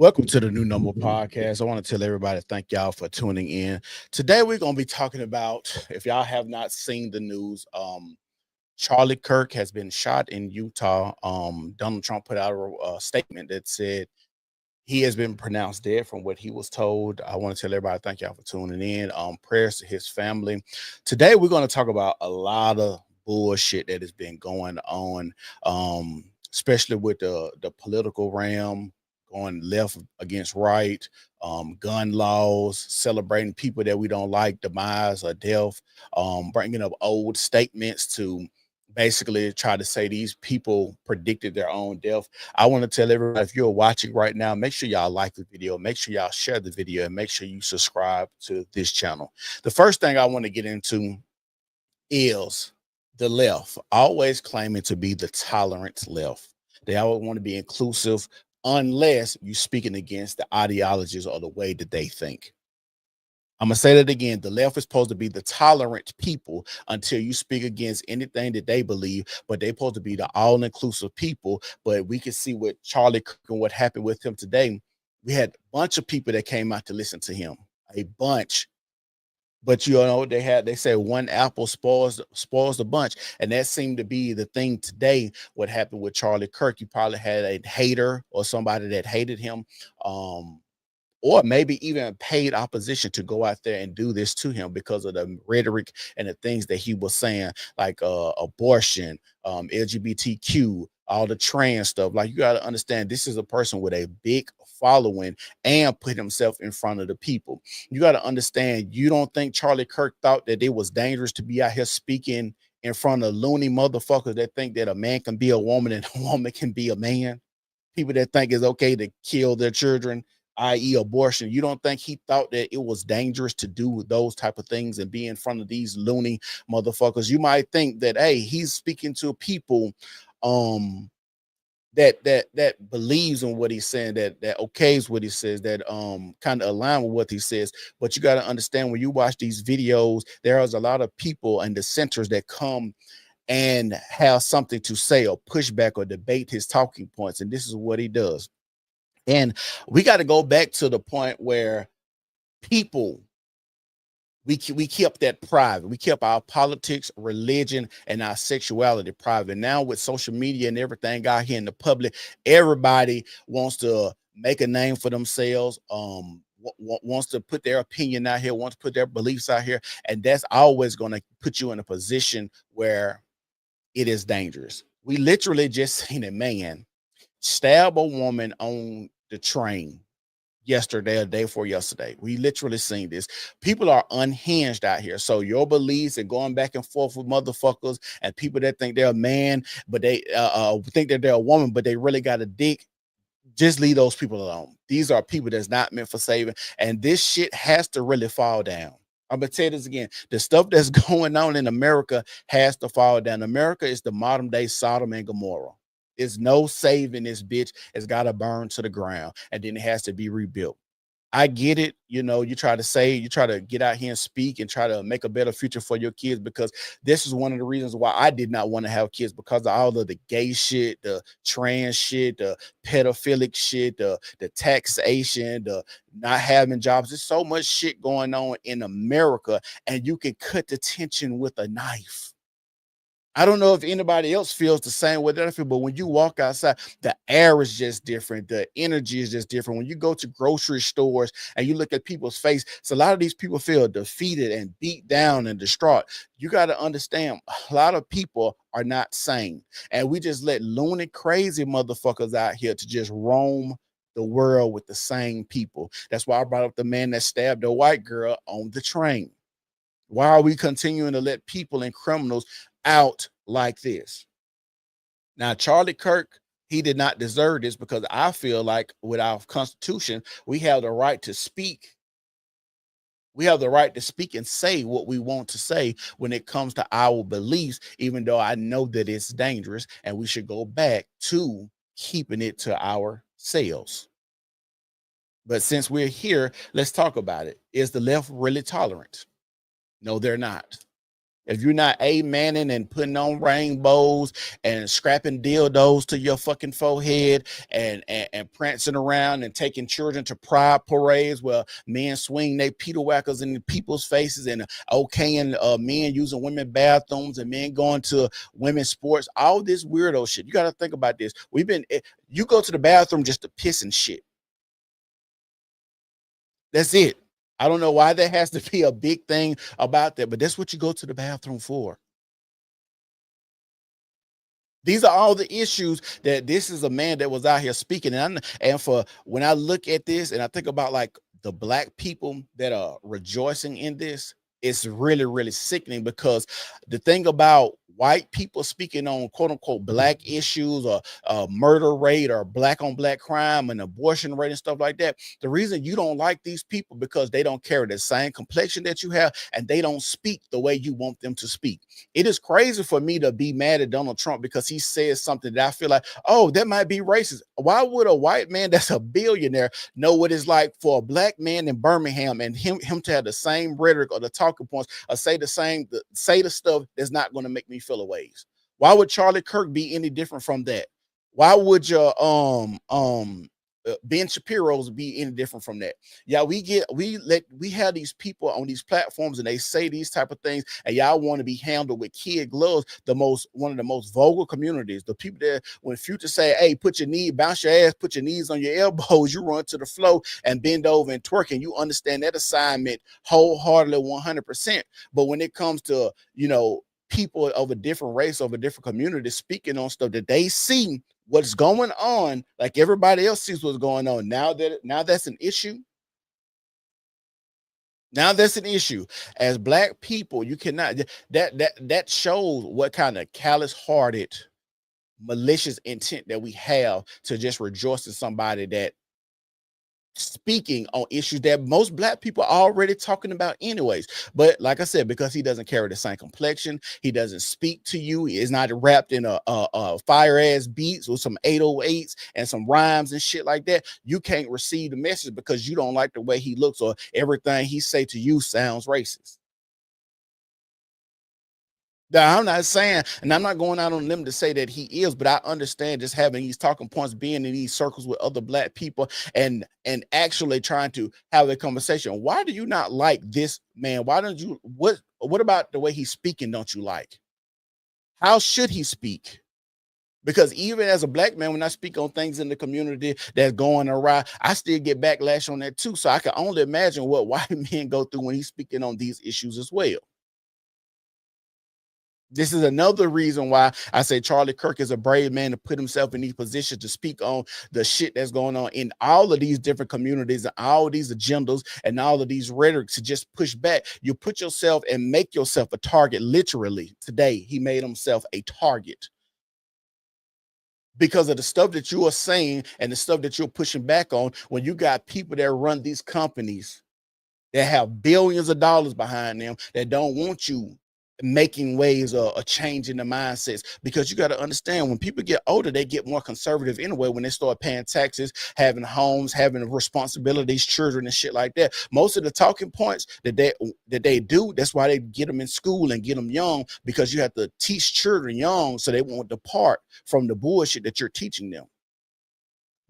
Welcome to the New Number Podcast. I want to tell everybody thank y'all for tuning in. Today we're going to be talking about, if y'all have not seen the news, Charlie Kirk has been shot in Utah. Donald Trump put out a statement that said he has been pronounced dead from what he was told. I want to tell everybody thank y'all for tuning in. Prayers to his family. Today we're going to talk about a lot of bullshit that has been going on, especially with the political realm going left against right, gun laws, celebrating people that we don't like, demise or death, bringing up old statements to basically try to say these people predicted their own death. I want to tell everybody, if you're watching right now, make sure y'all like the video, make sure y'all share the video, and make sure you subscribe to this channel. The first thing I want to get into is the left always claiming to be the tolerant left. They always want to be inclusive unless you're speaking against the ideologies or the way that they think. I'm going to say that again. The left is supposed to be the tolerant people until you speak against anything that they believe, but they're supposed to be the all-inclusive people. But we can see what Charlie Kirk and what happened with him today. We had a bunch of people that came out to listen to him, a bunch. But you know, they say one apple spoils the bunch, and that seemed to be the thing today. What happened with Charlie Kirk? You probably had a hater or somebody that hated him, or maybe even paid opposition to go out there and do this to him because of the rhetoric and the things that he was saying, like abortion, LGBTQ, all the trans stuff. Like, you got to understand, this is a person with a big following and put himself in front of the people. You got to understand, you don't think Charlie Kirk thought that it was dangerous to be out here speaking in front of loony motherfuckers that think that a man can be a woman and a woman can be a man? People that think it's okay to kill their children, i.e. abortion. You don't think he thought that it was dangerous to do those type of things and be in front of these loony motherfuckers? You might think that, hey, he's speaking to people that believes in what he's saying, that okays what he says, that kind of align with what he says. But you got to understand, when you watch these videos, there is a lot of people in the centers that come and have something to say or push back or debate his talking points, and this is what he does. And we got to go back to the point where people, we kept that private. We kept our politics, religion, and our sexuality private. Now with social media and everything out here in the public, everybody wants to make a name for themselves, wants to put their opinion out here, wants to put their beliefs out here, and that's always going to put you in a position where it is dangerous. We literally just seen a man stab a woman on the train yesterday or day before yesterday. We literally seen this. People are unhinged out here. So your beliefs and going back and forth with motherfuckers and people that think they're a man, but they think that they're a woman, but they really got a dick. Just leave those people alone. These are people that's not meant for saving. And this shit has to really fall down. I'm gonna tell you this again. The stuff that's going on in America has to fall down. America is the modern day Sodom and Gomorrah. There's no saving this bitch. It's got to burn to the ground, and then it has to be rebuilt. I get it. You know, you try to get out here and speak and try to make a better future for your kids, because this is one of the reasons why I did not want to have kids, because of all of the gay shit, the trans shit, the pedophilic shit, the taxation, the not having jobs. There's so much shit going on in America, and you can cut the tension with a knife. I don't know if anybody else feels the same way that I feel, but when you walk outside, the air is just different. The energy is just different. When you go to grocery stores and you look at people's face, so a lot of these people feel defeated and beat down and distraught. You got to understand, a lot of people are not sane. And we just let loony, crazy motherfuckers out here to just roam the world with the same people. That's why I brought up the man that stabbed a white girl on the train. Why are we continuing to let people and criminals out like this? Now, Charlie Kirk, he did not deserve this, because I feel like with our Constitution, we have the right to speak. We have the right to speak and say what we want to say when it comes to our beliefs, even though I know that it's dangerous and we should go back to keeping it to ourselves. But since we're here, let's talk about it. Is the left really tolerant? No, they're not. If you're not a-manning and putting on rainbows and strapping dildos to your fucking forehead and prancing around and taking children to pride parades where men swing they Peter whackers in the people's faces and okaying men using women bathrooms and men going to women's sports, all this weirdo shit. You got to think about this. You go to the bathroom just to piss and shit. That's it. I don't know why there has to be a big thing about that, but that's what you go to the bathroom for. These are all the issues that this is a man that was out here speaking. And for when I look at this and I think about like the black people that are rejoicing in this, it's really, really sickening because the thing about white people speaking on quote unquote black issues or murder rate or black on black crime and abortion rate and stuff like that. The reason you don't like these people because they don't carry the same complexion that you have and they don't speak the way you want them to speak. It is crazy for me to be mad at Donald Trump because he says something that I feel like, oh, that might be racist. Why would a white man that's a billionaire know what it's like for a black man in Birmingham and him to have the same rhetoric or the talking points or say the stuff that's not going to make me feel a ways? Why would Charlie Kirk be any different from that? Why would your Ben Shapiro's be any different from that? Yeah, we have these people on these platforms and they say these type of things, and y'all want to be handled with kid gloves. One of the most vulgar communities. The people that when Future say, "Hey, bounce your ass, put your knees on your elbows," you run to the floor and bend over and twerk, and you understand that assignment wholeheartedly, 100%. But when it comes to people of a different race, of a different community, speaking on stuff that they see what's going on, like everybody else sees what's going on. Now that's an issue. Now that's an issue. As black people, you cannot that shows what kind of callous-hearted, malicious intent that we have to just rejoice in somebody that speaking on issues that most black people are already talking about anyways. But like I said, because he doesn't carry the same complexion, he doesn't speak to you, he is not wrapped in a fire ass beats with some 808s and some rhymes and shit like that, you can't receive the message because you don't like the way he looks or everything he say to you sounds racist. Now, I'm not saying, and I'm not going out on them to say that he is, but I understand just having these talking points, being in these circles with other black people, and actually trying to have a conversation. Why do you not like this man? Why don't you? What about the way he's speaking? Don't you like? How should he speak? Because even as a black man, when I speak on things in the community that's going awry, I still get backlash on that too. So I can only imagine what white men go through when he's speaking on these issues as well. This is another reason why I say Charlie Kirk is a brave man to put himself in these positions to speak on the shit that's going on in all of these different communities and all of these agendas and all of these rhetorics to just push back. You put yourself and make yourself a target. Literally, today, he made himself a target because of the stuff that you are saying and the stuff that you're pushing back on when you got people that run these companies that have billions of dollars behind them that don't want you making ways or changing the mindsets, because you got to understand when people get older they get more conservative anyway when they start paying taxes, having homes, having responsibilities, children and shit like that. Most of the talking points that they do, that's why they get them in school and get them young, because you have to teach children young so they won't depart from the bullshit that you're teaching them.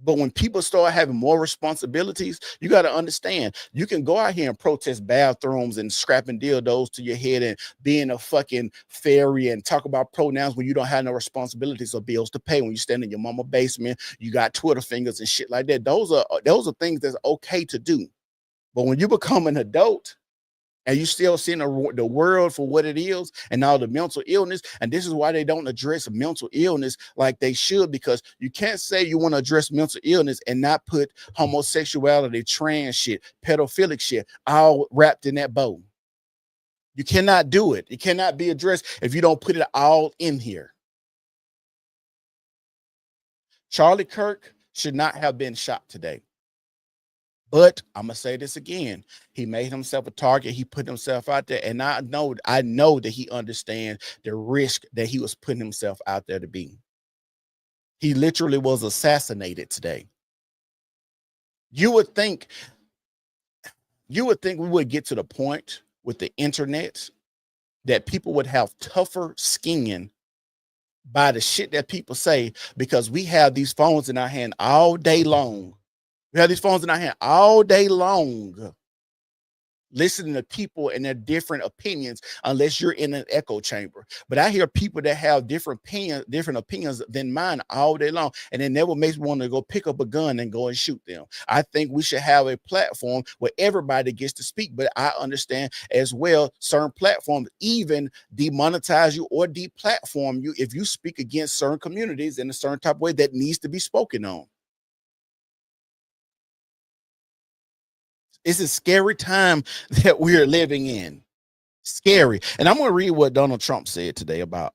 But when people start having more responsibilities, you got to understand you can go out here and protest bathrooms and scrapping dildos to your head and being a fucking fairy and talk about pronouns when you don't have no responsibilities or bills to pay. When you stand in your mama basement, you got Twitter fingers and shit like that. Those are things that's okay to do. But when you become an adult, and you still seeing the world for what it is and all the mental illness. And this is why they don't address mental illness like they should, because you can't say you want to address mental illness and not put homosexuality, trans shit, pedophilic shit all wrapped in that bow. You cannot do it. It cannot be addressed if you don't put it all in here. Charlie Kirk should not have been shot today. But I'm gonna say this again. He made himself a target. He put himself out there, and I know that he understands the risk that he was putting himself out there to be. He literally was assassinated today. You would think, we would get to the point with the internet that people would have tougher skin by the shit that people say, because we have these phones in our hand all day long. We have these phones in our hand all day long, listening to people and their different opinions, unless you're in an echo chamber. But I hear people that have different opinions than mine all day long, and it never makes me want to go pick up a gun and go and shoot them. I think we should have a platform where everybody gets to speak, but I understand as well certain platforms even demonetize you or deplatform you if you speak against certain communities in a certain type of way that needs to be spoken on. It's a scary time that we're living in. Scary. And I'm gonna read what Donald Trump said today about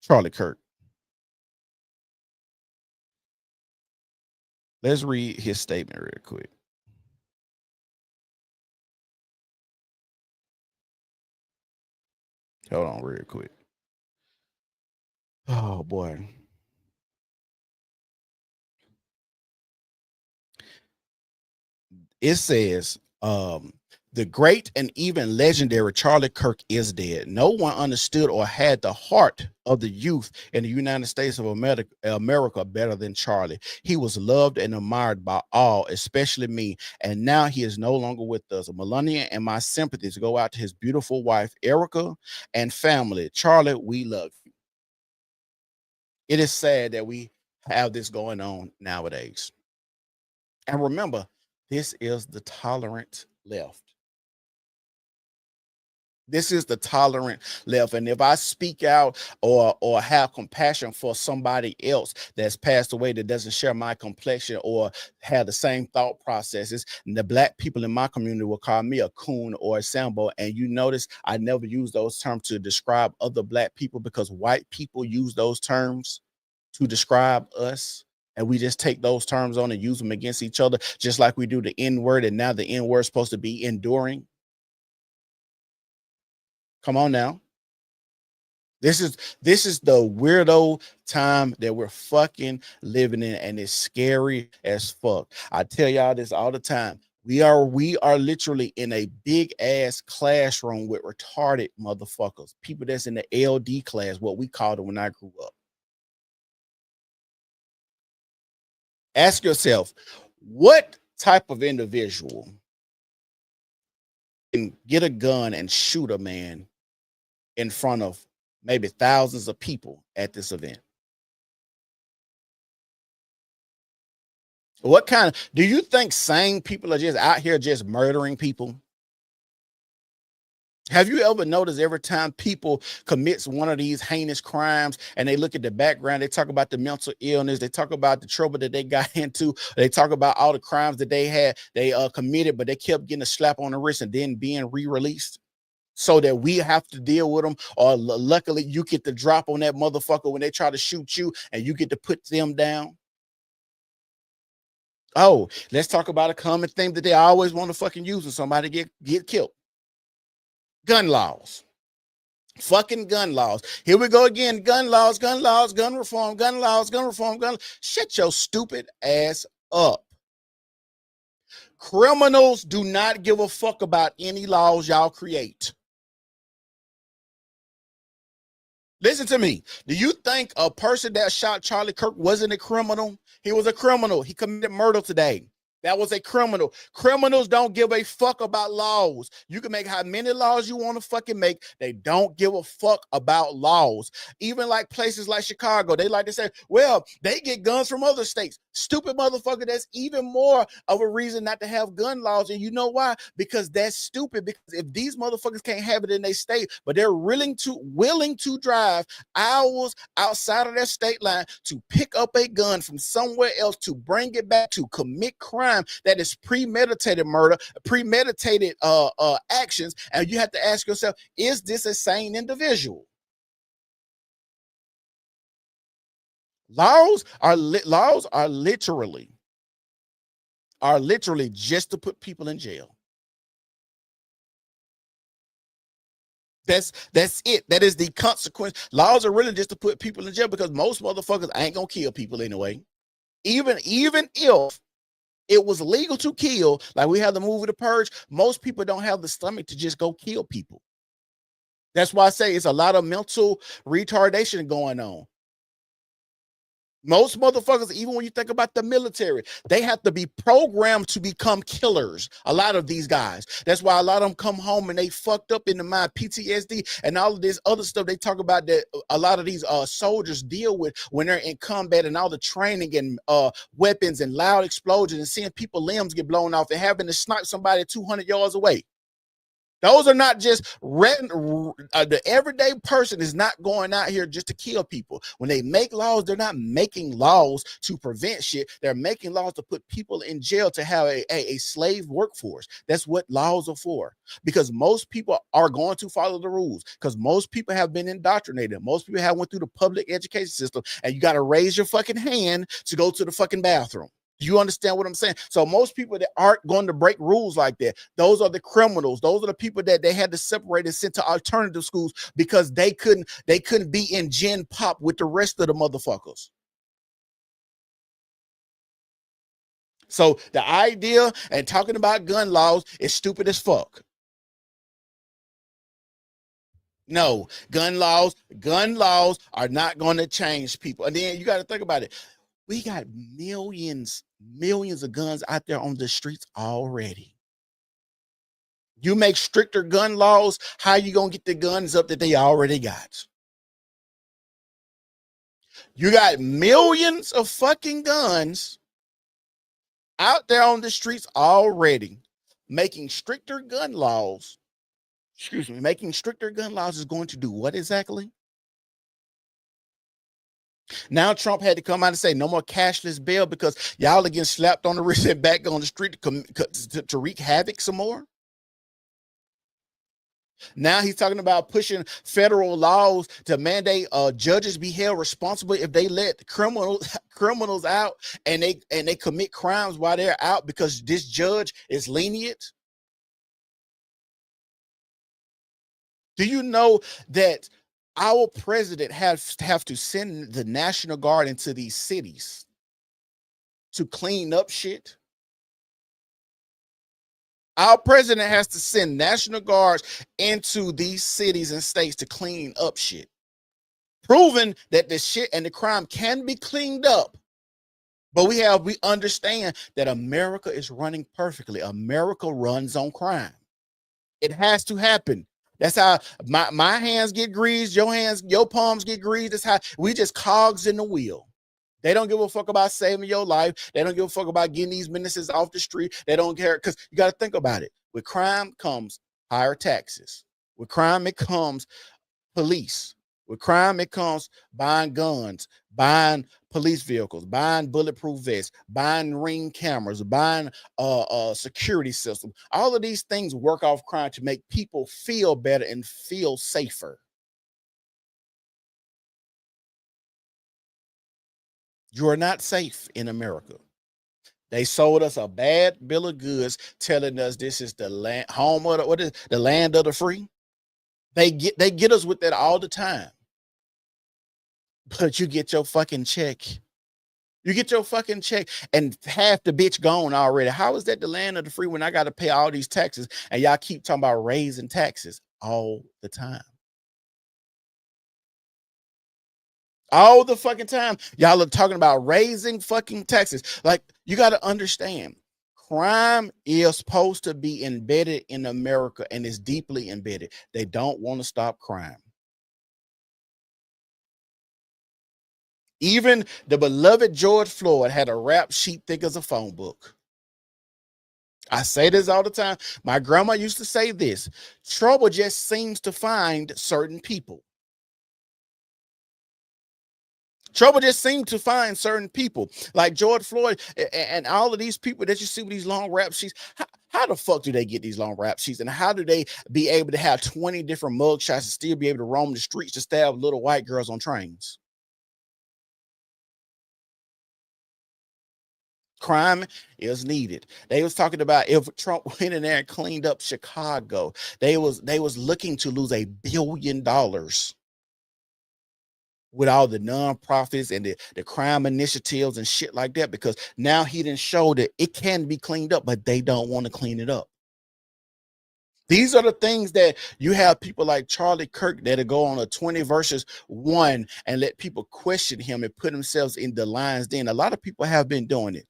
Charlie Kirk. Let's read his statement real quick. Hold on real quick. Oh boy. It says, the great and even legendary Charlie Kirk is dead. No one understood or had the heart of the youth in the United States of America better than Charlie. He was loved and admired by all, especially me. And now he is no longer with us. Melania and my sympathies go out to his beautiful wife, Erica, and family. Charlie, we love you. It is sad that we have this going on nowadays. And remember, this is the tolerant left. This is the tolerant left. And if I speak out or have compassion for somebody else that's passed away that doesn't share my complexion or have the same thought processes, and the black people in my community will call me a coon or a sambo. And you notice I never use those terms to describe other black people, because white people use those terms to describe us. And we just take those terms on and use them against each other, just like we do the N word. And now the N word is supposed to be enduring. Come on now. This is the weirdo time that we're fucking living in, and it's scary as fuck. I tell y'all this all the time. We are literally in a big ass classroom with retarded motherfuckers, people that's in the LD class, what we called it when I grew up. Ask yourself, what type of individual can get a gun and shoot a man in front of maybe thousands of people at this event? What kind of, do you think sane people are just out here just murdering people? Have you ever noticed every time people commits one of these heinous crimes and they look at the background, they talk about the mental illness, they talk about the trouble that they got into, they talk about all the crimes that they committed, but they kept getting a slap on the wrist and then being re-released so that we have to deal with them? Or luckily you get the drop on that motherfucker when they try to shoot you and you get to put them down. Oh, let's talk about a common thing that they always want to fucking use when somebody get killed. Gun laws. Fucking gun laws. Here we go again. Gun laws, gun reform, gun laws, gun reform, gun. Shut your stupid ass up. Criminals do not give a fuck about any laws y'all create. Listen to me. Do you think a person that shot Charlie Kirk wasn't a criminal? He was a criminal. He committed murder today. That was a criminal. Criminals don't give a fuck about laws. You can make how many laws you want to fucking make. They don't give a fuck about laws. Even like places like Chicago, they like to say, well, they get guns from other states. Stupid motherfucker. That's even more of a reason not to have gun laws. And you know why? Because that's stupid. Because if these motherfuckers can't have it in their state, but they're willing to drive hours outside of their state line to pick up a gun from somewhere else to bring it back to commit crime that is premeditated murder, premeditated actions, and you have to ask yourself, is this a sane individual? Laws are literally just to put people in jail. That's it. That is the consequence. Laws are really just to put people in jail, because most motherfuckers ain't gonna kill people anyway. Even if It was legal to kill. Like we have the movie The Purge. Most people don't have the stomach to just go kill people. That's why I say it's a lot of mental retardation going on. Most motherfuckers, even when you think about the military, they have to be programmed to become killers. A lot of these guys. That's why a lot of them come home and they fucked up in the mind, PTSD, and all of this other stuff they talk about that a lot of these soldiers deal with when they're in combat, and all the training and weapons and loud explosions and seeing people limbs get blown off and having to snipe somebody 200 yards away. Those are not just the everyday person is not going out here just to kill people. When they make laws, they're not making laws to prevent shit. They're making laws to put people in jail to have a slave workforce. That's what laws are for. Because most people are going to follow the rules. Because most people have been indoctrinated. Most people have went through the public education system, and you got to raise your fucking hand to go to the fucking bathroom. You understand what I'm saying? So most people that aren't going to break rules like that, those are the criminals. Those are the people that they had to separate and send to alternative schools because they couldn't be in gen pop with the rest of the motherfuckers. So the idea and talking about gun laws is stupid as fuck. No, gun laws are not going to change people. And then you got to think about it. We got millions of guns out there on the streets already. You make stricter gun laws, how you gonna get the guns up that they already got? You got millions of fucking guns out there on the streets already. Making stricter gun laws, making stricter gun laws is going to do what exactly? Now Trump had to come out and say no more cashless bail because y'all are getting slapped on the wrist and back on the street to wreak havoc some more. Now he's talking about pushing federal laws to mandate judges be held responsible if they let criminals out and they commit crimes while they're out because this judge is lenient. Do you know that our president have to send the National Guard into these cities to clean up shit? Our president has to send National Guards into these cities and states to clean up shit, proving that the shit and the crime can be cleaned up. But we understand that America is running perfectly. America runs on crime. It has to happen. That's how my hands get greased, your palms get greased. That's how we just cogs in the wheel. They don't give a fuck about saving your life. They don't give a fuck about getting these menaces off the street. They don't care, because you got to think about it. With crime comes higher taxes. With crime, it comes police. With crime, it comes buying guns, buying police vehicles, buying bulletproof vests, buying ring cameras, buying security system. All of these things work off crime to make people feel better and feel safer. You are not safe in America. They sold us a bad bill of goods, telling us this is the land, home of the land of the free. They get us with that all the time. But you get your fucking check. You get your fucking check and half the bitch gone already. How is that the land of the free when I got to pay all these taxes and y'all keep talking about raising taxes all the time? All the fucking time. Y'all are talking about raising fucking taxes. Like, you got to understand, crime is supposed to be embedded in America and is deeply embedded. They don't want to stop crime. Even the beloved George Floyd had a rap sheet thick as a phone book. I say this all the time. My grandma used to say this: trouble just seems to find certain people. Trouble just seemed to find certain people like George Floyd and all of these people that you see with these long rap sheets. How the fuck do they get these long rap sheets? And how do they be able to have 20 different mug shots and still be able to roam the streets to stab little white girls on trains? Crime is needed. They was talking about if Trump went in there and cleaned up Chicago, they was looking to lose $1 billion. with all the nonprofits and the crime initiatives and shit like that, because now he didn't show that it can be cleaned up, but they don't want to clean it up. These are the things that you have people like Charlie Kirk that'll go on a 20 versus 1 and let people question him and put themselves in the lion's den. A lot of people have been doing it.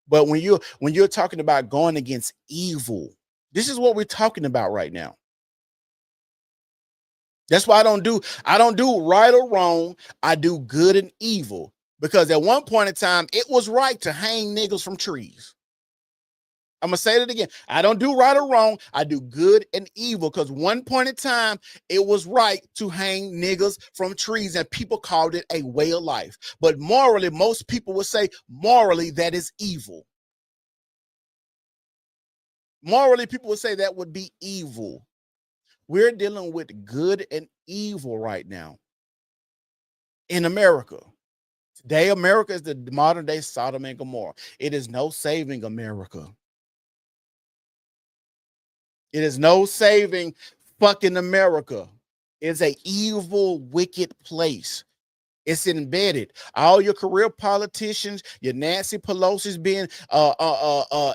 But when you're talking about going against evil, this is what we're talking about right now. That's why I don't do right or wrong. I do good and evil. Because at one point in time, it was right to hang niggas from trees. I'm gonna say it again. I don't do right or wrong. I do good and evil. Because one point in time, it was right to hang niggas from trees, and people called it a way of life. But morally, most people would say morally that is evil. Morally, people would say that would be evil. We're dealing with good and evil right now in America. Today, America is the modern day Sodom and Gomorrah. It is no saving America. It is no saving fucking America. It's a evil, wicked place. It's embedded. All your career politicians, your Nancy Pelosi's been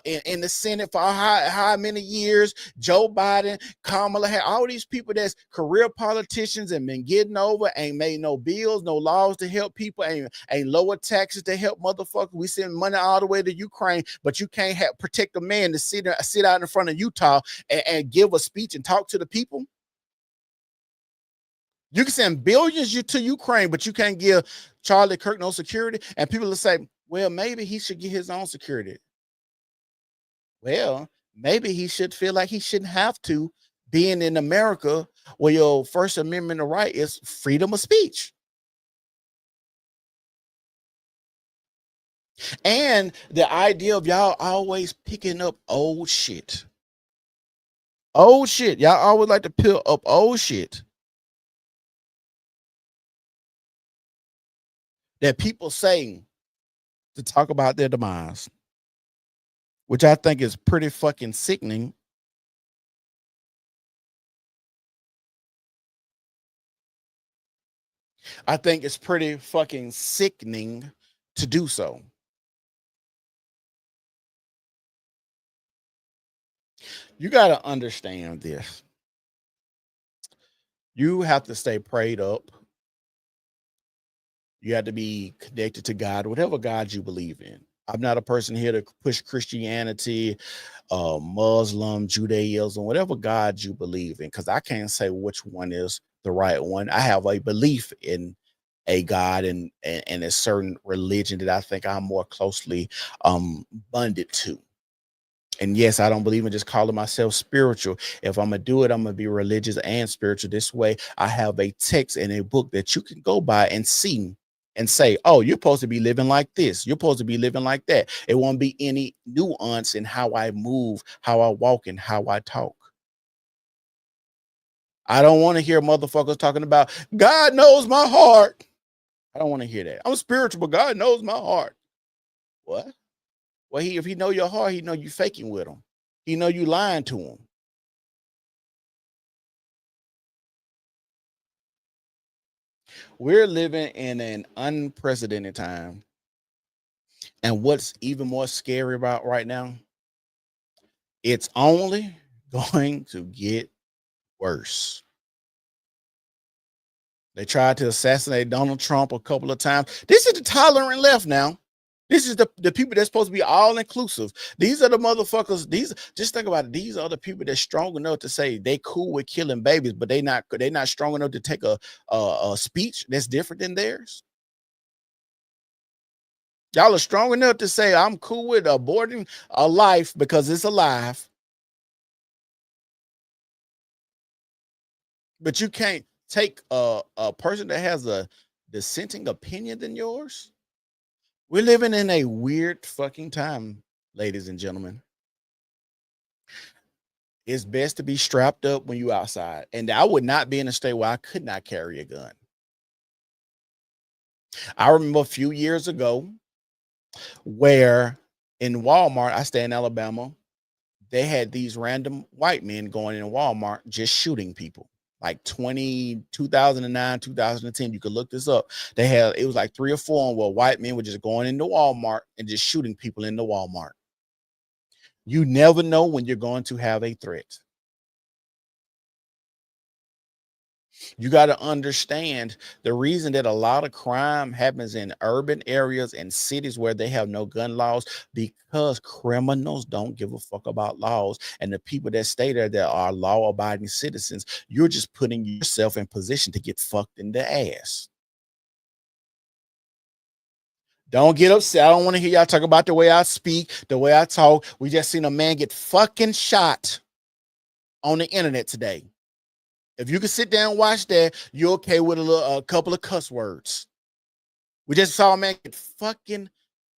in the Senate for how many years? Joe Biden, Kamala Harris, all these people that's career politicians and been getting over, ain't made no bills, no laws to help people, ain't lower taxes to help motherfuckers. We send money all the way to Ukraine, but you can't protect a man to sit out in front of Utah and give a speech and talk to the people. You can send billions to Ukraine, but you can't give Charlie Kirk no security. And people will say, well, maybe he should get his own security. Well, maybe he should feel like he shouldn't have to, being in America where your First Amendment right is freedom of speech. And the idea of y'all always picking up old shit. Old shit. Y'all always like to pick up old shit that people say to talk about their demise, which I think is pretty fucking sickening. I think it's pretty fucking sickening to do so. You got to understand this. You have to stay prayed up. You have to be connected to God, whatever God you believe in. I'm not a person here to push Christianity, Muslim, Judaism, whatever God you believe in, because I can't say which one is the right one. I have a belief in a God and a certain religion that I think I'm more closely bonded to. And yes, I don't believe in just calling myself spiritual. If I'm gonna do it, I'm gonna be religious and spiritual. This way, I have a text and a book that you can go by and see and say, oh, you're supposed to be living like this. You're supposed to be living like that. It won't be any nuance in how I move, how I walk, and how I talk. I don't want to hear motherfuckers talking about God knows my heart. I don't want to hear that. I'm spiritual, but God knows my heart. What? Well, if he know your heart, he know you faking with him. He know you lying to him. We're living in an unprecedented time. And what's even more scary about right now, it's only going to get worse. They tried to assassinate Donald Trump a couple of times. This is the tolerant left now. This is the people that's supposed to be all inclusive. These are the motherfuckers. Just think about it. These are the people that's strong enough to say they cool with killing babies, but they not strong enough to take a speech that's different than theirs. Y'all are strong enough to say I'm cool with aborting a life because it's alive, but you can't take a person that has a dissenting opinion than yours. We're living in a weird fucking time, ladies and gentlemen. It's best to be strapped up when you outside. And I would not be in a state where I could not carry a gun. I remember a few years ago where in Walmart, I stay in Alabama, they had these random white men going in Walmart just shooting people. like 2009, 2010. You could look this up. They had, it was like 3 or 4 where white men were just going into Walmart and just shooting people in the Walmart. You never know when you're going to have a threat. You got to understand the reason that a lot of crime happens in urban areas and cities where they have no gun laws, because criminals don't give a fuck about laws. And the people that stay there that are law abiding citizens, you're just putting yourself in position to get fucked in the ass. Don't get upset. I don't want to hear y'all talk about the way I speak, the way I talk. We just seen a man get fucking shot on the internet today. If you can sit down and watch that, you're okay with a couple of cuss words. We just saw a man get fucking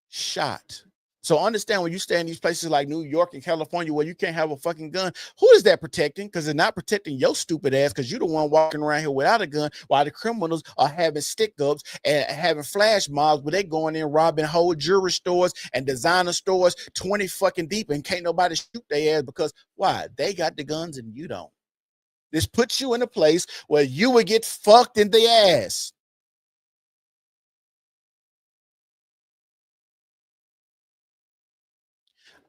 shot. So understand, when you stay in these places like New York and California where you can't have a fucking gun, who is that protecting? Because it's not protecting your stupid ass, because you're the one walking around here without a gun, while the criminals are having stick-ups and having flash mobs where they going in robbing whole jewelry stores and designer stores 20 fucking deep, and can't nobody shoot their ass because why? They got the guns and you don't. This puts you in a place where you would get fucked in the ass.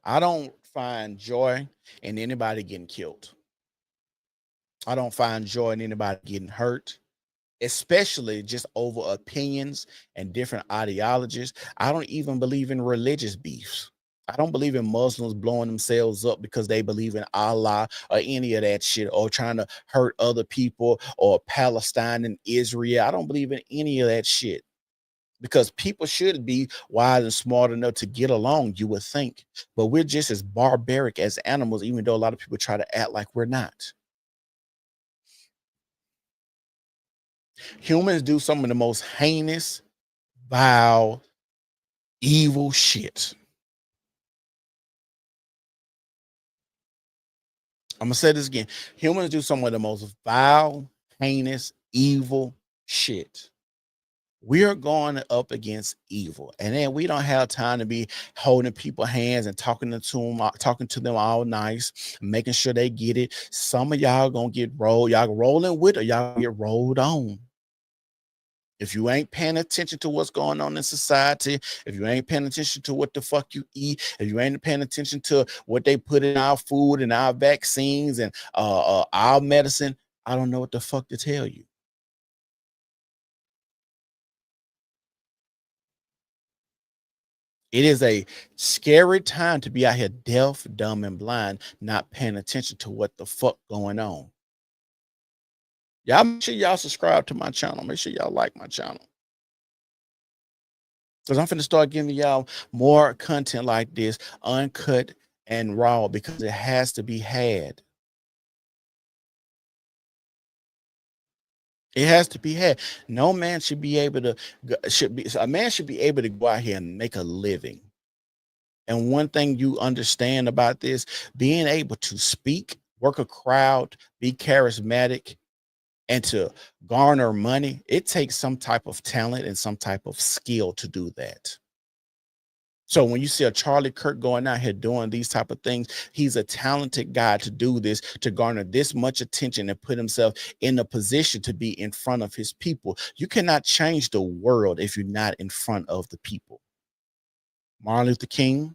I don't find joy in anybody getting killed. I don't find joy in anybody getting hurt, especially just over opinions and different ideologies. I don't even believe in religious beefs. I don't believe in Muslims blowing themselves up because they believe in Allah or any of that shit, or trying to hurt other people, or Palestine and Israel. I don't believe in any of that shit, because people should be wise and smart enough to get along, you would think. But we're just as barbaric as animals, even though a lot of people try to act like we're not. Humans do some of the most heinous, vile, evil shit. I'm gonna say this again. Humans do some of the most vile, heinous, evil shit. We are going up against evil, and then we don't have time to be holding people's hands and talking to them all nice, making sure they get it. Some of y'all gonna get rolled. Y'all rolling with, or y'all get rolled on. If you ain't paying attention to what's going on in society, if you ain't paying attention to what the fuck you eat, if you ain't paying attention to what they put in our food and our vaccines and our medicine, I don't know what the fuck to tell you. It is a scary time to be out here deaf, dumb, and blind, not paying attention to what the fuck going on. Y'all make sure y'all subscribe to my channel. Make sure y'all like my channel, because I'm finna start giving y'all more content like this, uncut and raw, because it has to be had. It has to be had. No man should be able to a man should be able to go out here and make a living. And one thing you understand about this, being able to speak, work a crowd, be charismatic, and to garner money, it takes some type of talent and some type of skill to do that. So when you see a Charlie Kirk going out here doing these type of things, he's a talented guy to do this, to garner this much attention and put himself in a position to be in front of his people. You cannot change the world if you're not in front of the people. Martin Luther King,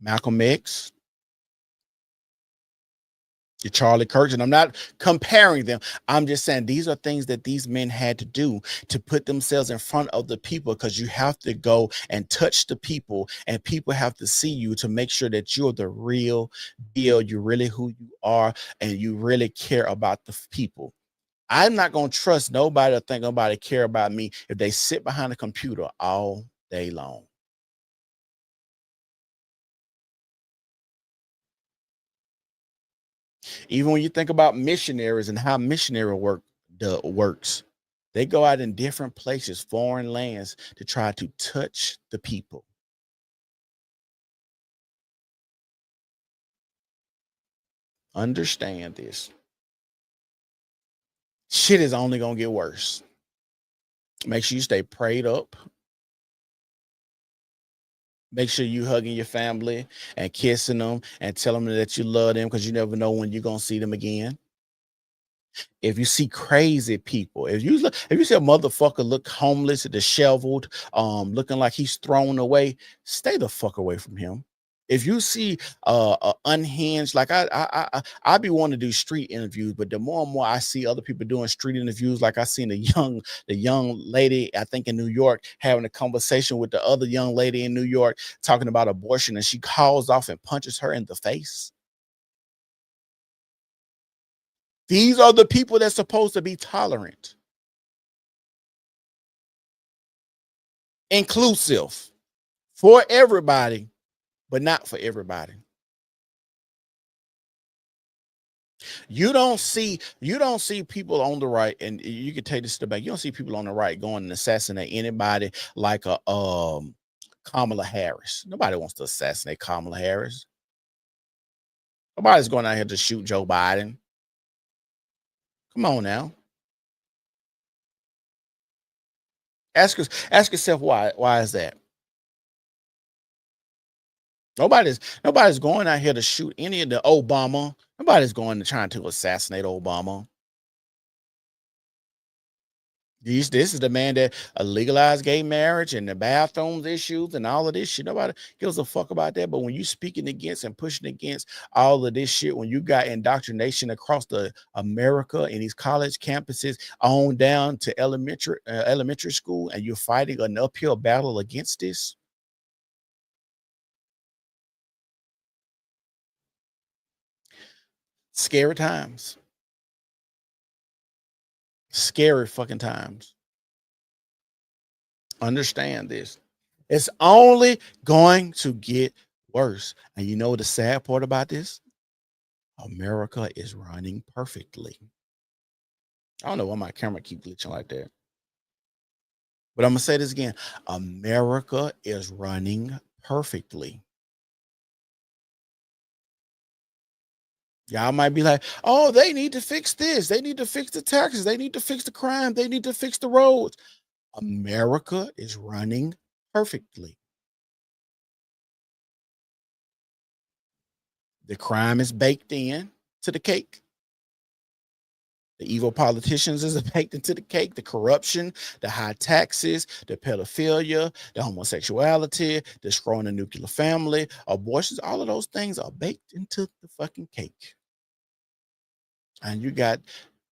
Malcolm X, your Charlie Kirk, and I'm not comparing them. I'm just saying these are things that these men had to do to put themselves in front of the people, because you have to go and touch the people, and people have to see you to make sure that you're the real deal. You're really who you are, and you really care about the people. I'm not going to trust nobody or think nobody care about me if they sit behind a computer all day long. Even when you think about missionaries and how missionary works, they go out in different places, foreign lands, to try to touch the people. Understand this. Shit is only gonna get worse. Make sure you stay prayed up. Make sure you hugging your family and kissing them and tell them that you love them, because you never know when you're gonna see them again. If you see crazy people, if you see a motherfucker look homeless, disheveled, looking like he's thrown away, stay the fuck away from him. If you see unhinged, like I be wanting to do street interviews, but the more and more I see other people doing street interviews, like I seen the young lady, I think in New York, having a conversation with the other young lady in New York talking about abortion, and she calls off and punches her in the face. These are the people that's supposed to be tolerant, inclusive for everybody, but not for everybody. You don't see people on the right, and you can take this to the bank. You don't see people on the right going and assassinate anybody like a Kamala Harris. Nobody wants to assassinate Kamala Harris. Nobody's going out here to shoot Joe Biden. Come on now. Ask yourself why. Why is that? Nobody's going out here to shoot any of the Obama. Nobody's going to trying to assassinate Obama. This is the man that legalized gay marriage and the bathrooms issues and all of this shit. Nobody gives a fuck about that. But when you speaking against and pushing against all of this shit, when you got indoctrination across the America in these college campuses on down to elementary school, and you're fighting an uphill battle against this, scary times, scary fucking times. Understand this. It's only going to get worse. And you know the sad part about this? America is running perfectly. I don't know why my camera keep glitching like that. But I'm gonna say this again. America is running perfectly. Y'all might be like, oh, they need to fix this. They need to fix the taxes. They need to fix the crime. They need to fix the roads. America is running perfectly. The crime is baked in to the cake. The evil politicians is baked into the cake. The corruption, the high taxes, the pedophilia, the homosexuality, destroying the nuclear family, abortions, all of those things are baked into the fucking cake. And you got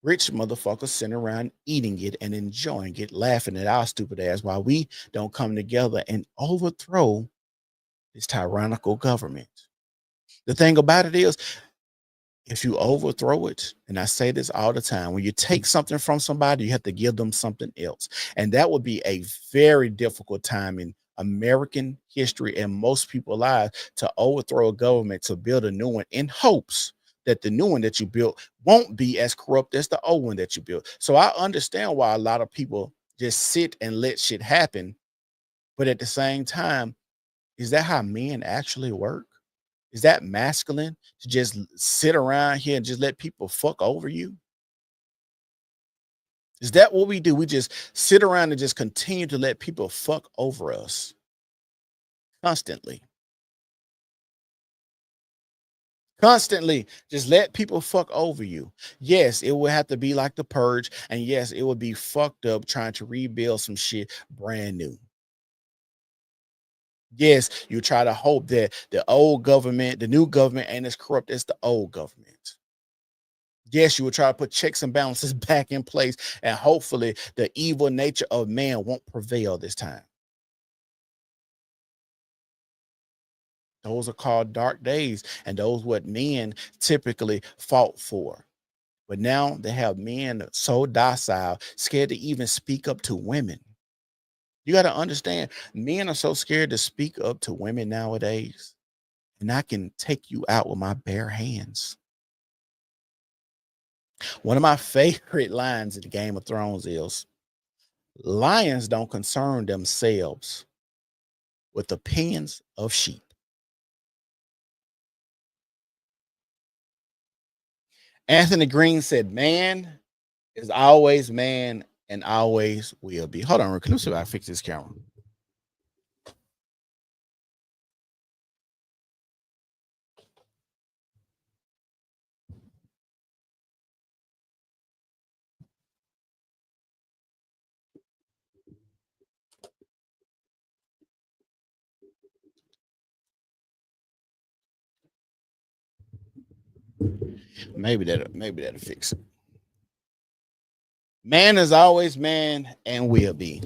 rich motherfuckers sitting around eating it and enjoying it, laughing at our stupid ass while we don't come together and overthrow this tyrannical government. The thing about it is, if you overthrow it, and I say this all the time, when you take something from somebody, you have to give them something else. And that would be a very difficult time in American history and most people's lives to overthrow a government to build a new one in hopes that the new one that you built won't be as corrupt as the old one that you built. So I understand why a lot of people just sit and let shit happen. But at the same time, is that how men actually work? Is that masculine to just sit around here and just let people fuck over you? Is that what we do? We just sit around and just continue to let people fuck over us constantly. Constantly just let people fuck over you. Yes, it would have to be like the purge. And yes, it would be fucked up trying to rebuild some shit brand new. Yes, you try to hope that the old government, the new government ain't as corrupt as the old government. Yes, you will try to put checks and balances back in place, and hopefully the evil nature of man won't prevail this time. Those are called dark days, and those what men typically fought for. But now they have men so docile, scared to even speak up to women. You got to understand, men are so scared to speak up to women nowadays, and I can take you out with my bare hands. One of my favorite lines in the Game of Thrones is lions don't concern themselves with opinions of sheep. Anthony Green said, man is always man and always will be. Hold on, Rick. Let me see if I fix this camera. Maybe that'll fix it. Man is always man and will be.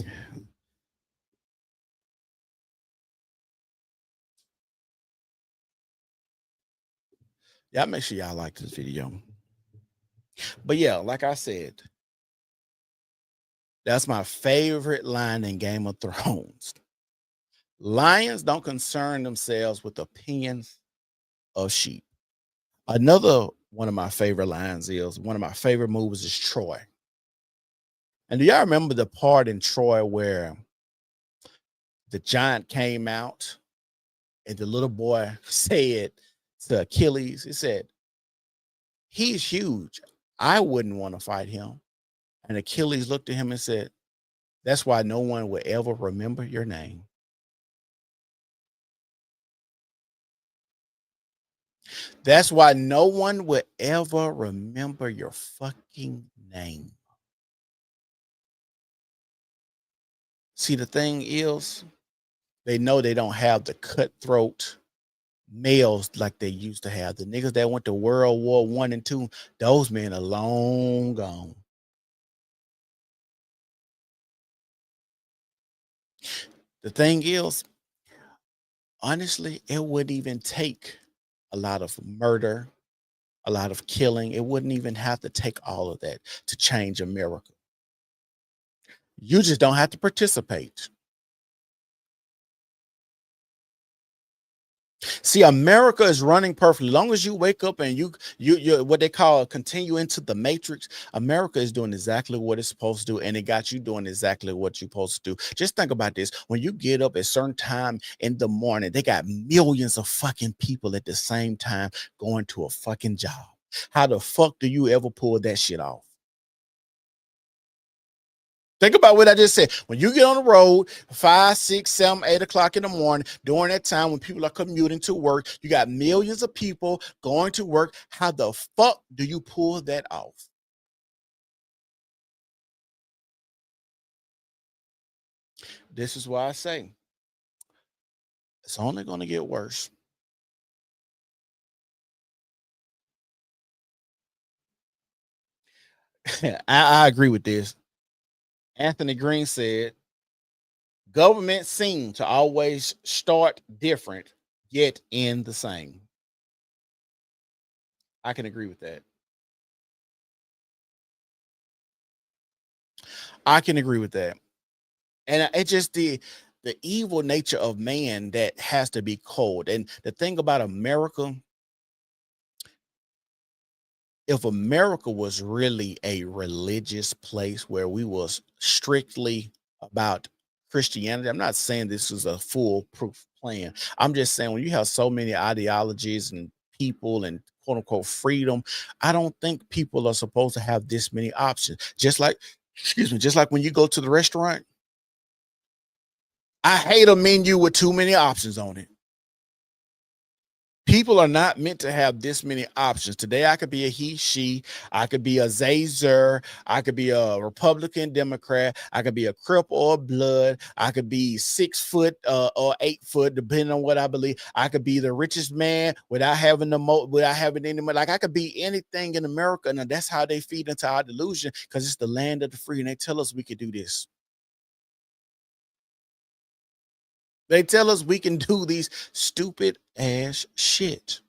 Y'all make sure y'all like this video. But yeah, like I said, that's my favorite line in Game of Thrones. Lions don't concern themselves with opinions of sheep. Another one of my favorite lines is one of my favorite movies is Troy. And do y'all remember the part in Troy where the giant came out and the little boy said to Achilles, he said, he's huge. I wouldn't want to fight him. And Achilles looked at him and said, that's why no one will ever remember your name. That's why no one will ever remember your fucking name. See, the thing is, they know they don't have the cutthroat males like they used to have. The niggas that went to World War One and Two, those men are long gone. The thing is, honestly, it wouldn't even take a lot of murder, a lot of killing. It wouldn't even have to take all of that to change America. You just don't have to participate. See, America is running perfectly. As long as you wake up and you what they call continue into the matrix, America is doing exactly what it's supposed to do, and it got you doing exactly what you're supposed to do. Just think about this: when you get up at certain time in the morning, they got millions of fucking people at the same time going to a fucking job. How the fuck do you ever pull that shit off? Think about what I just said. When you get on the road, 5, 6, 7, 8 o'clock in the morning, during that time when people are commuting to work, you got millions of people going to work. How the fuck do you pull that off? This is why I say it's only going to get worse. I agree with this. Anthony Green said, government seem to always start different, yet end the same. I can agree with that. I can agree with that. And it's just the evil nature of man that has to be cold. And the thing about America, if America was really a religious place where we was strictly about Christianity, I'm not saying this is a foolproof plan. I'm just saying when you have so many ideologies and people and quote unquote freedom, I don't think people are supposed to have this many options. Just like, excuse me, just like when you go to the restaurant, I hate a menu with too many options on it. People are not meant to have this many options. Today, I could be a he, she, I could be a Zazer, I could be a Republican, Democrat, I could be a Crip or a Blood, I could be 6 foot or 8 foot, depending on what I believe. I could be the richest man without having without having any money. Like I could be anything in America, and that's how they feed into our delusion because it's the land of the free, and they tell us we could do this. They tell us we can do these stupid ass shit.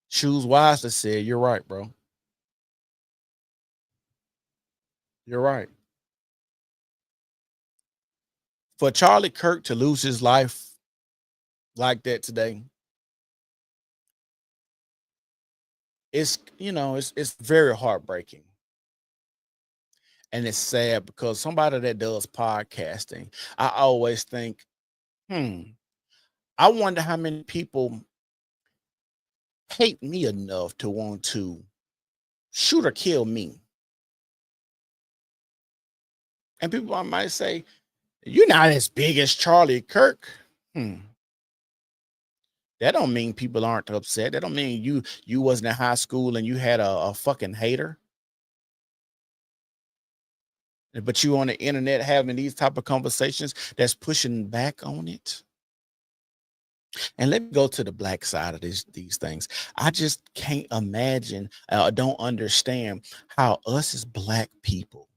Choose wisely said, you're right, bro. You're right. For Charlie Kirk to lose his life like that today, it's very heartbreaking. And it's sad because somebody that does podcasting, I always think, hmm, I wonder how many people hate me enough to want to shoot or kill me. And people might say, you're not as big as Charlie Kirk. Hmm. That don't mean people aren't upset. That don't mean you wasn't in high school and you had a fucking hater. But you on the internet having these type of conversations that's pushing back on it. And let me go to the black side of these things. I just can't imagine, don't understand how us as black people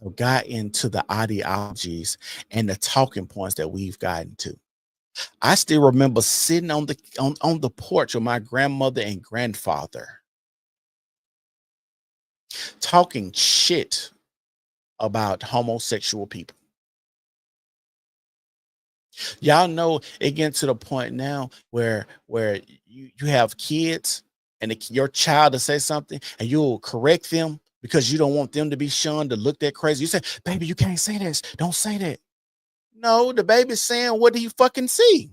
have got into the ideologies and the talking points that we've gotten to. I still remember sitting on the porch with my grandmother and grandfather talking shit about homosexual people. Y'all know it getting to the point now where you have kids and your child to say something and you'll correct them because you don't want them to be shunned to look that crazy. You say, baby, you can't say this. Don't say that. No, the baby's saying, what do you fucking see?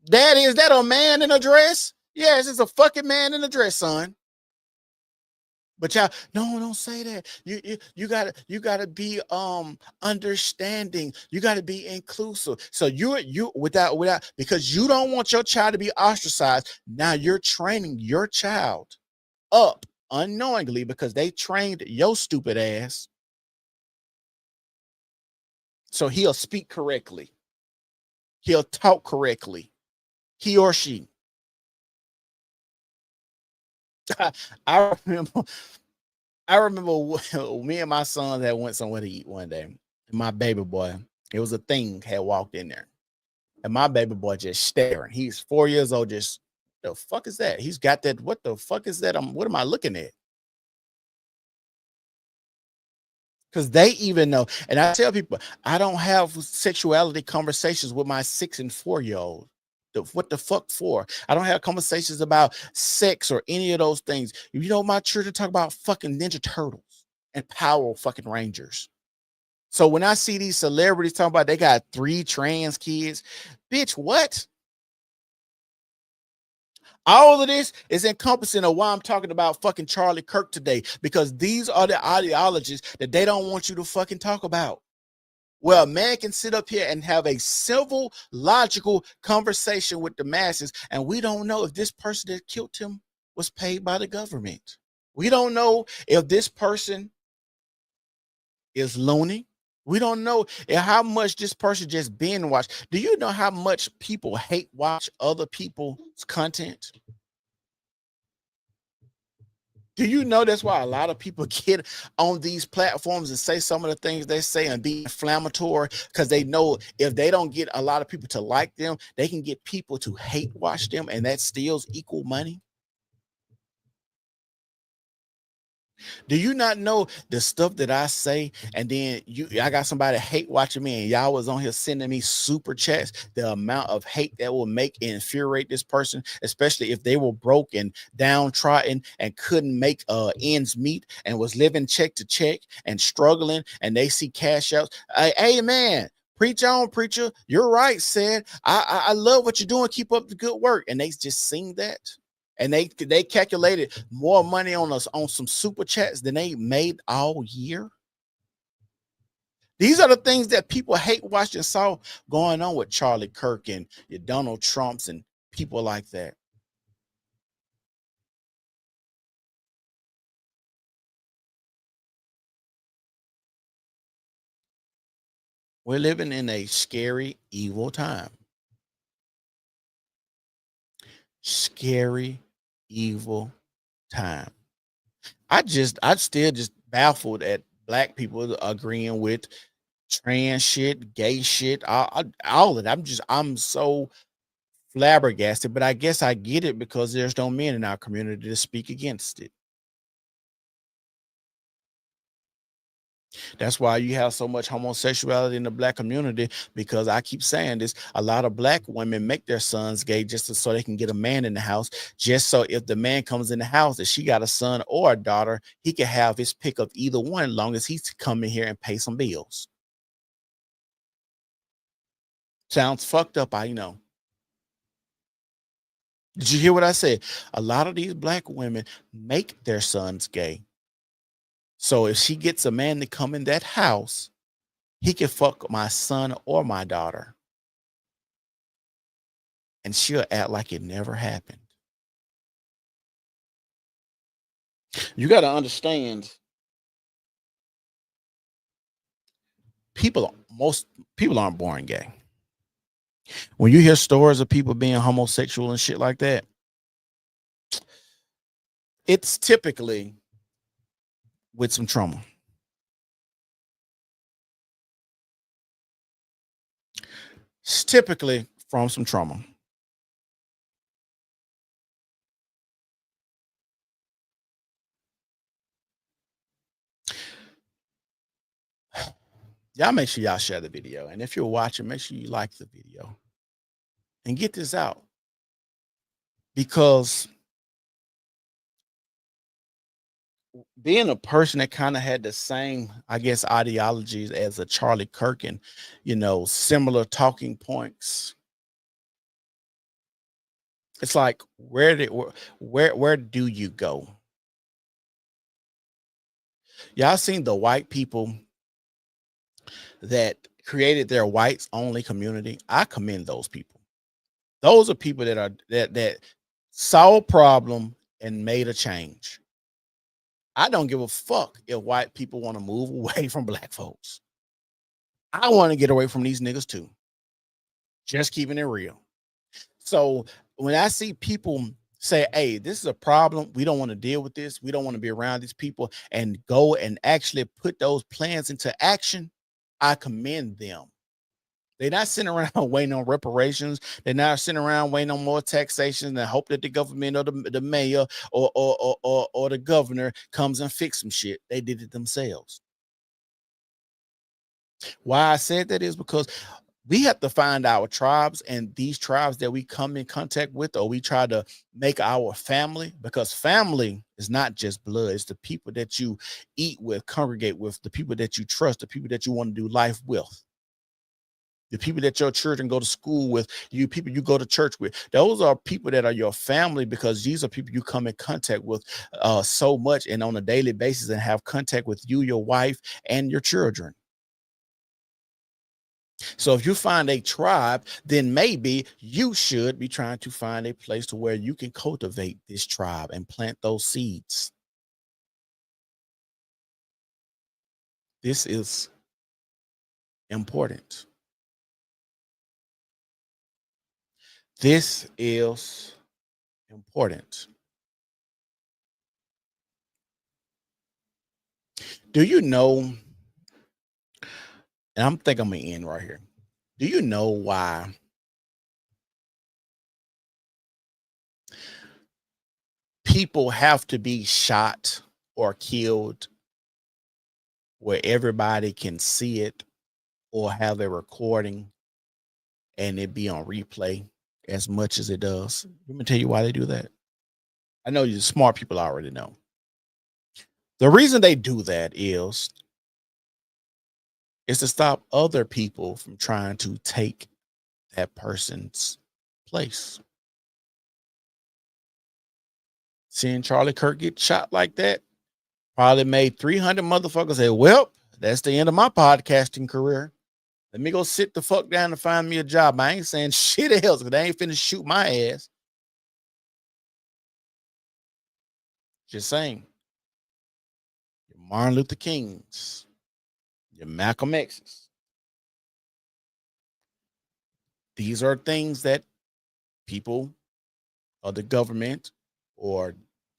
Daddy, is that a man in a dress? Yes, it's a fucking man in a dress, son. But y'all, no, don't say that. You gotta be understanding. You gotta be inclusive. So you without because you don't want your child to be ostracized. Now you're training your child up unknowingly because they trained your stupid ass. So he'll speak correctly. He'll talk correctly. He or she. I remember I remember me and my son that went somewhere to eat one day. And my baby boy, it was a thing, had walked in there. And my baby boy just staring. He's 4 years old, just the fuck is that? He's got that. What the fuck is that? What am I looking at? Because they even know. And I tell people, I don't have sexuality conversations with my 6 and 4 year old. What the fuck for? I don't have conversations about sex or any of those things. You know, my children talk about fucking Ninja Turtles and Power fucking Rangers. So when I see these celebrities talking about they got 3 trans kids, bitch, what? All of this is encompassing of why I'm talking about fucking Charlie Kirk today, because these are the ideologies that they don't want you to fucking talk about. Well, a man can sit up here and have a civil, logical conversation with the masses, and we don't know if this person that killed him was paid by the government. We don't know if this person is loony. We don't know how much this person just binge watch. Do you know how much people hate watch other people's content? Do you know that's why a lot of people get on these platforms and say some of the things they say and be inflammatory? Because they know if they don't get a lot of people to like them, they can get people to hate watch them, and that steals equal money. Do you not know the stuff that I say? And then I got somebody hate watching me, and y'all was on here sending me super chats. The amount of hate that will make and infuriate this person, especially if they were broke and downtrodden and couldn't make ends meet and was living check to check and struggling, and they see cash outs. Hey man, preach on, preacher. You're right, said. I love what you're doing. Keep up the good work. And they just sing that. And they calculated more money on us on some super chats than they made all year. These are the things that people hate watching saw going on with Charlie Kirk and your Donald Trumps and people like that. We're living in a scary, evil time. Scary, evil time. I still just baffled at black people agreeing with trans shit, gay shit, all of it. I'm so flabbergasted, but I guess I get it because there's no men in our community to speak against it. That's why you have so much homosexuality in the black community, because I keep saying this, a lot of black women make their sons gay so they can get a man in the house, just so if the man comes in the house that she got a son or a daughter, he can have his pick of either one as long as he's coming here and pay some bills. Sounds fucked up, I know. Did you hear what I said? A lot of these black women make their sons gay. So if she gets a man to come in that house, he can fuck my son or my daughter, and she'll act like it never happened. You got to understand, most people aren't born gay. When you hear stories of people being homosexual and shit like that, it's typically with some trauma. It's typically from some trauma. Y'all make sure y'all share the video. And if you're watching, make sure you like the video and get this out, because being a person that kind of had the same, I guess, ideologies as a Charlie Kirk and, similar talking points, it's like, where do you go? Y'all seen the white people that created their whites only community? I commend those people. Those are people that saw a problem and made a change. I don't give a fuck if white people want to move away from black folks. I want to get away from these niggas too. Just keeping it real. So when I see people say, hey, this is a problem, we don't want to deal with this, we don't want to be around these people, and go and actually put those plans into action, I commend them. They're not sitting around waiting on reparations. They're not sitting around waiting on more taxation and hope that the government or the mayor or the governor comes and fix some shit. They did it themselves. Why I said that is because we have to find our tribes, and these tribes that we come in contact with, or we try to make our family, because family is not just blood. It's the people that you eat with, congregate with, the people that you trust, the people that you want to do life with, the people that your children go to school with, you people you go to church with. Those are people that are your family, because these are people you come in contact with so much and on a daily basis, and have contact with you, your wife, and your children. So if you find a tribe, then maybe you should be trying to find a place to where you can cultivate this tribe and plant those seeds. This is important. This is important. Do you know, and I'm gonna end right here. Do you know why people have to be shot or killed where everybody can see it, or have a recording and it be on replay as much as it does? Let me tell you why they do that. I know you smart people already know. The reason they do that is to stop other people from trying to take that person's place. Seeing Charlie Kirk get shot like that probably made 300 motherfuckers say, well, that's the end of my podcasting career. Let me go sit the fuck down and find me a job. I ain't saying shit else because they ain't finna shoot my ass. Just saying. Your Martin Luther Kings, your Malcolm X's. These are things that people or the government or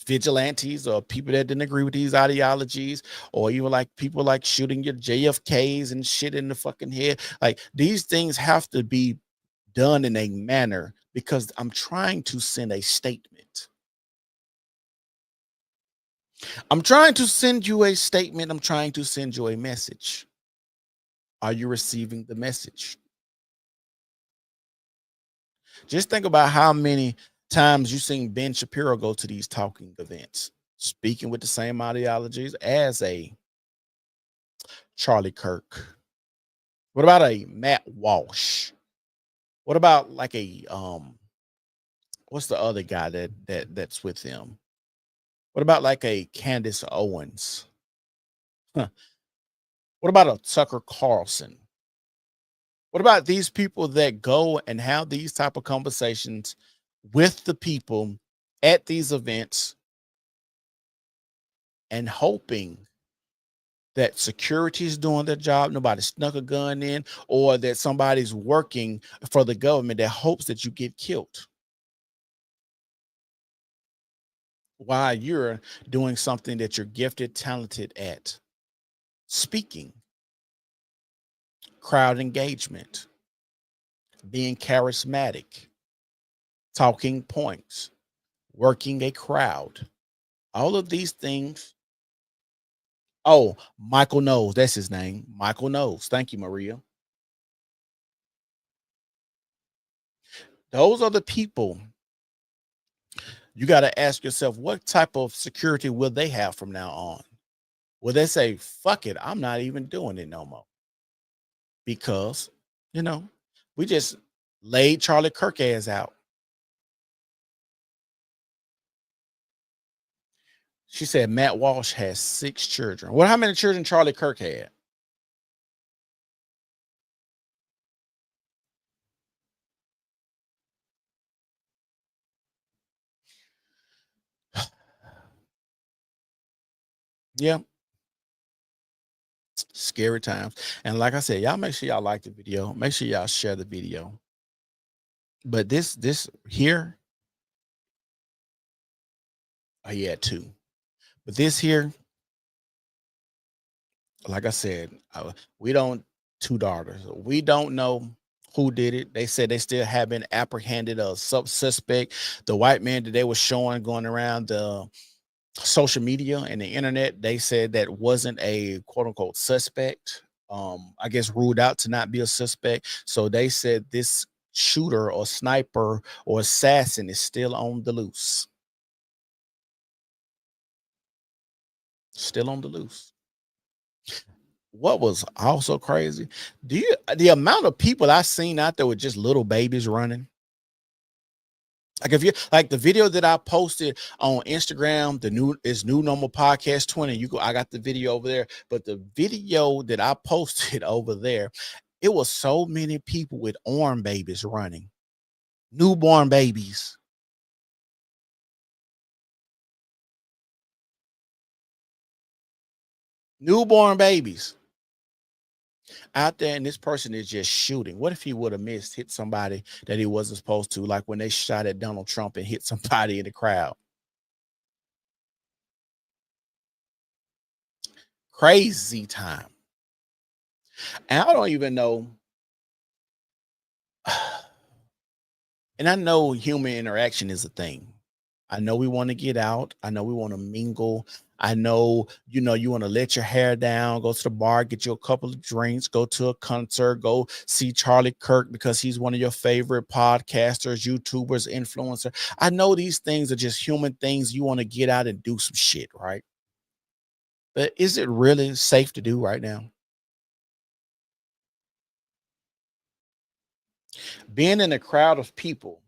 vigilantes or people that didn't agree with these ideologies, or even like people like shooting your JFKs and shit in the fucking head. Like, these things have to be done in a manner, because I'm trying to send a statement. I'm trying to send you a statement. I'm trying to send you a message. Are you receiving the message? Just think about how many times you've seen Ben Shapiro go to these talking events, speaking with the same ideologies as a Charlie Kirk. What about a Matt Walsh? What about like a what's the other guy that's with them? What about like a Candace Owens? Huh. What about a Tucker Carlson? What about these people that go and have these type of conversations with the people at these events, and hoping that security is doing their job, nobody snuck a gun in, or that somebody's working for the government that hopes that you get killed while you're doing something that you're gifted, talented at: speaking, crowd engagement, being charismatic, talking points, working a crowd. All of these things. Oh, Michael knows. That's his name. Michael knows. Thank you, Maria. Those are the people you got to ask yourself, what type of security will they have from now on? Will they say, fuck it, I'm not even doing it no more? Because, you know, we just laid Charlie Kirk ass out. She said Matt Walsh has 6 children. Well, how many children Charlie Kirk had? Yeah, scary times. And like I said, y'all make sure y'all like the video. Make sure y'all share the video. But this here, oh, he had 2. But this here, like I said, we don't 2 daughters. We don't know who did it. They said they still haven't apprehended a suspect. The white man that they were showing going around the social media and the internet, they said that wasn't a quote unquote suspect. I guess ruled out to not be a suspect. So they said this shooter or sniper or assassin is still on the loose. Still on the loose. What was also crazy, the amount of people I seen out there with just little babies running? Like, if you like the video that I posted on Instagram, the new normal podcast 20, you go, I got the video over there, but the video that I posted over there, it was so many people with arm babies running, newborn babies. Newborn babies out there, and this person is just shooting. What if he would have missed, hit somebody that he wasn't supposed to, like when they shot at Donald Trump and hit somebody in the crowd? Crazy time. And I don't even know. And I know human interaction is a thing. I know we want to get out. I know we want to mingle. I know, you want to let your hair down, go to the bar, get you a couple of drinks, go to a concert, go see Charlie Kirk because he's one of your favorite podcasters, YouTubers, influencer. I know these things are just human things. You want to get out and do some shit, right? But is it really safe to do right now? Being in a crowd of people,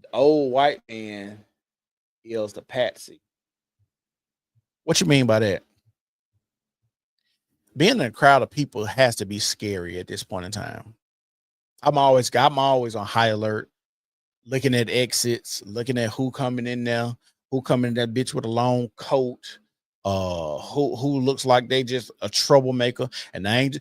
the old white man is the patsy. What you mean by that? Being in a crowd of people has to be scary at this point in time. I'm always on high alert, looking at exits, looking at who coming in there, who coming in that bitch with a long coat, who looks like they just a troublemaker. And I ain't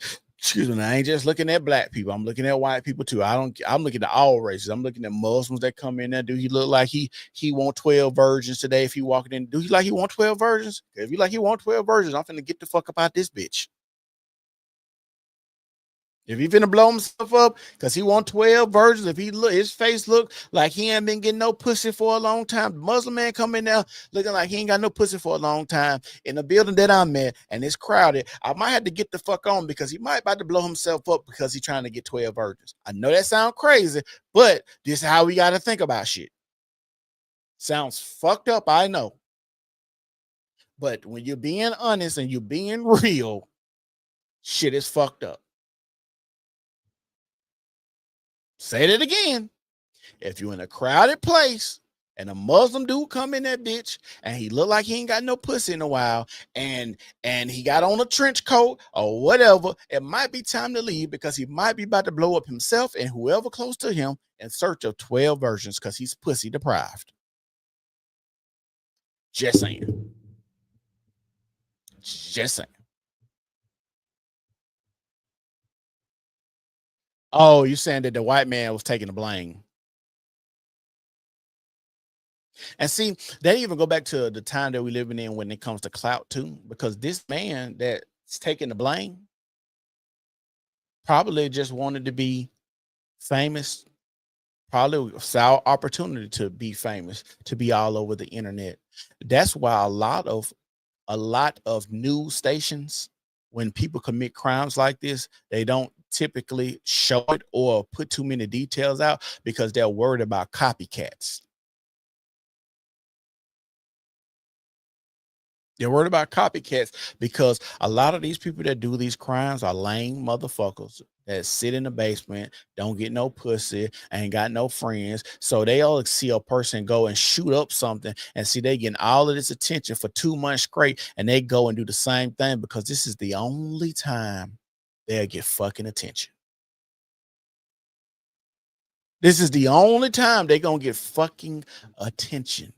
just looking at black people. I'm looking at white people too. I'm looking at all races. I'm looking at Muslims that come in there. Do he look like he want 12 virgins today if he walking in? Do he like he want 12 virgins? If you like he want 12 virgins, I'm finna get the fuck up out this bitch. If he finna blow himself up because he want 12 virgins, if his face look like he ain't been getting no pussy for a long time, the Muslim man come in there looking like he ain't got no pussy for a long time in the building that I'm in and it's crowded, I might have to get the fuck on because he might about to blow himself up because he's trying to get 12 virgins. I know that sounds crazy, but this is how we got to think about shit. Sounds fucked up, I know. But when you're being honest and you're being real, shit is fucked up. Say that again. If you're in a crowded place and a Muslim dude come in that bitch and he look like he ain't got no pussy in a while and he got on a trench coat or whatever, it might be time to leave because he might be about to blow up himself and whoever close to him in search of 12 virgins because he's pussy deprived. Just saying. Just saying. Oh, you saying that the white man was taking the blame? And see, they even go back to the time that we living in when it comes to clout too, because this man that's taking the blame probably just wanted to be famous. Probably saw opportunity to be famous, to be all over the internet. That's why a lot of news stations, when people commit crimes like this, they don't typically show it or put too many details out because they're worried about copycats. They're worried about copycats because a lot of these people that do these crimes are lame motherfuckers that sit in the basement, don't get no pussy, ain't got no friends. So they all see a person go and shoot up something and see they getting all of this attention for 2 months straight, and they go and do the same thing because this is the only time they'll get fucking attention. This is the only time they're gonna get fucking attention.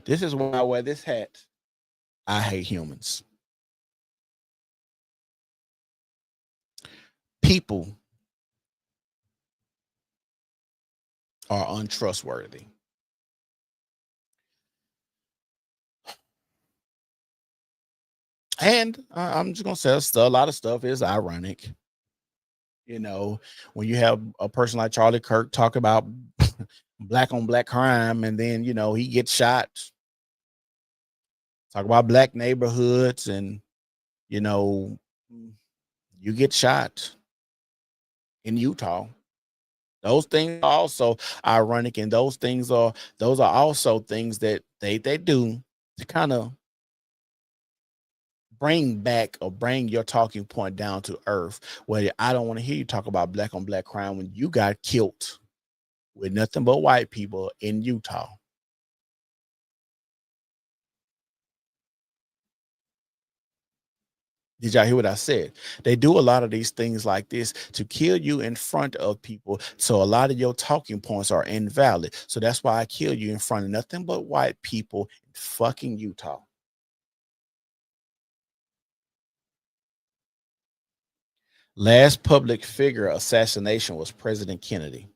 This is why I wear this hat. I hate humans. People are untrustworthy. And I'm just gonna say a lot of stuff is ironic. You know, when you have a person like Charlie Kirk talk about black on black crime, and then he gets shot. Talk about black neighborhoods, and you know you get shot in Utah. Those things are also ironic, and those are also things that they do to kind of bring back or bring your talking point down to earth, where I don't want to hear you talk about black on black crime when you got killed with nothing but white people in Utah. Did y'all hear what I said? They do a lot of these things like this to kill you in front of people. So a lot of your talking points are invalid. So that's why I kill you in front of nothing but white people in fucking Utah. Last public figure assassination was President Kennedy.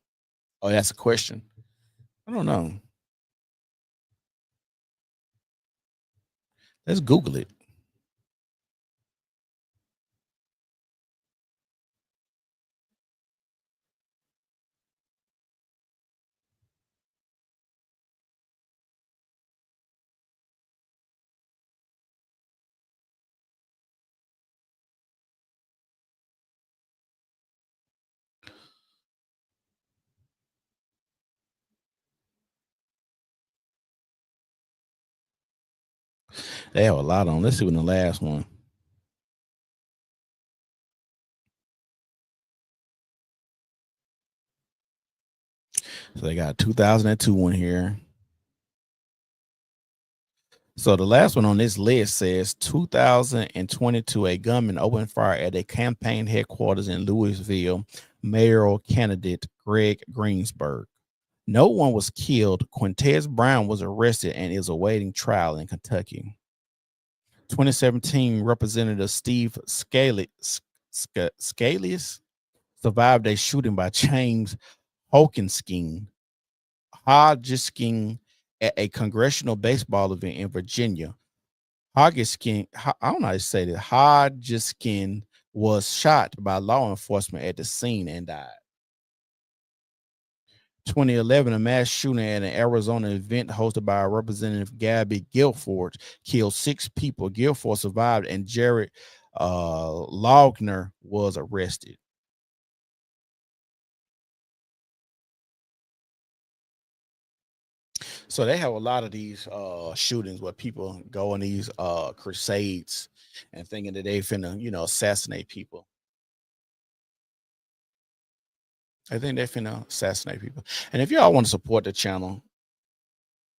Oh, that's a question. I don't know. Let's Google it. They have a lot on. Let's see when the last one. So they got 2002 one here. So the last one on this list says 2022, a gunman opened fire at a campaign headquarters in Louisville. Mayoral candidate Greg Greensburg. No one was killed. Quintez Brown was arrested and is awaiting trial in Kentucky. 2017, Representative Steve Scalias survived a shooting by James Hodgkin at a congressional baseball event in Virginia. Hodgkin, I don't know how to say that. Hodgkin was shot by law enforcement at the scene and died. 2011, a mass shooting at an Arizona event hosted by Representative Gabby Guilford killed 6 people. Guilford survived, and Jared Laugner was arrested. So they have a lot of these shootings where people go on these crusades and thinking that they finna, assassinate people. I think they finna assassinate people. And if y'all want to support the channel,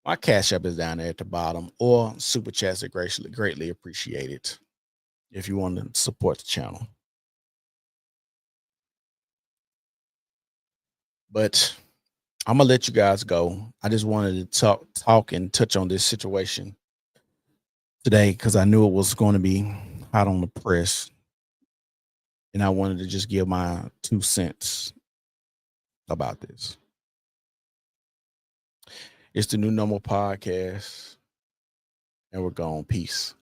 my cash app is down there at the bottom, or super chats are greatly appreciated if you want to support the channel. But I'm gonna let you guys go. I just wanted to talk and touch on this situation today because I knew it was going to be hot on the press, and I wanted to just give my 2 cents about this. It's the New Normal Podcast, and we're gone. Peace.